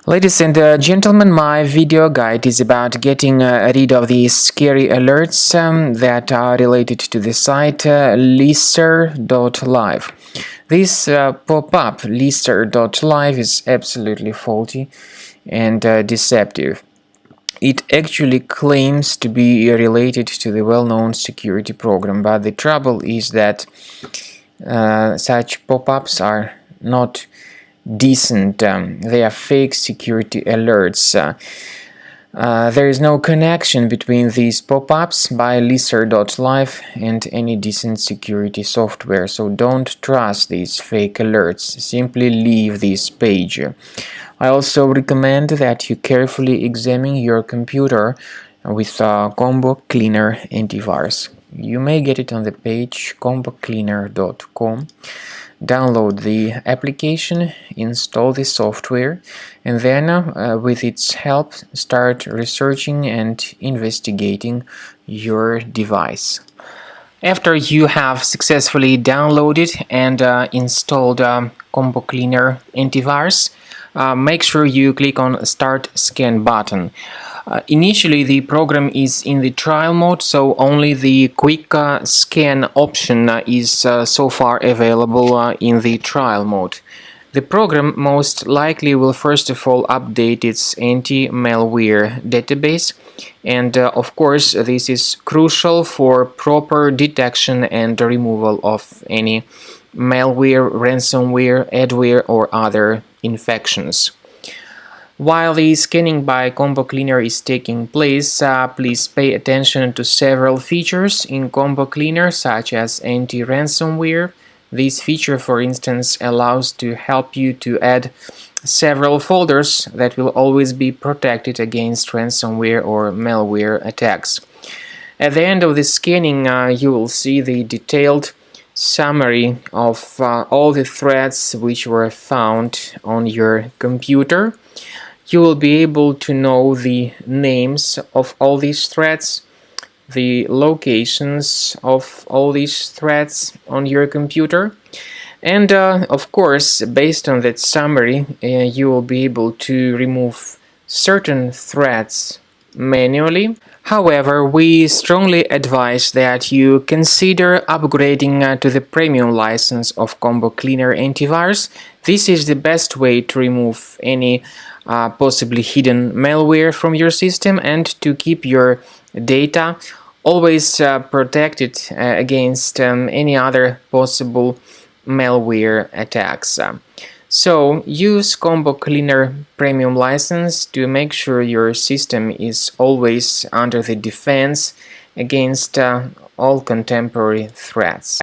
Ladies and gentlemen, my video guide is about getting rid of these scary alerts that are related to the site Liser.live. This pop-up Liser.live is absolutely faulty and deceptive. It actually claims to be related to the well-known security program, but the trouble is that such pop-ups are not decent. They are fake security alerts. There is no connection between these pop-ups by Liser.live and any decent security software, so don't trust these fake alerts. Simply leave this page. I also recommend that you carefully examine your computer with Combo Cleaner antivirus. You may get it on the page combocleaner.com. Download the application, install the software, and then, with its help, start researching and investigating your device. After you have successfully downloaded and installed Combo Cleaner antivirus, make sure you click on Start Scan button. Initially, the program is in the trial mode, so only the quick scan option is so far available in the trial mode. The program most likely will first of all update its anti-malware database, and of course this is crucial for proper detection and removal of any malware, ransomware, adware or other infections. While the scanning by Combo Cleaner is taking place, please pay attention to several features in Combo Cleaner, such as anti-ransomware. This feature, for instance, allows to help you to add several folders that will always be protected against ransomware or malware attacks. At the end of the scanning, you will see the detailed summary of all the threads which were found on your computer. You will be able to know the names of all these threads, the locations of all these threads on your computer, and of course, based on that summary, you will be able to remove certain threads manually. However, we strongly advise that you consider upgrading to the premium license of Combo Cleaner antivirus. This is the best way to remove any possibly hidden malware from your system and to keep your data always protected against any other possible malware attacks. So use Combo Cleaner Premium license to make sure your system is always under the defense against all contemporary threats.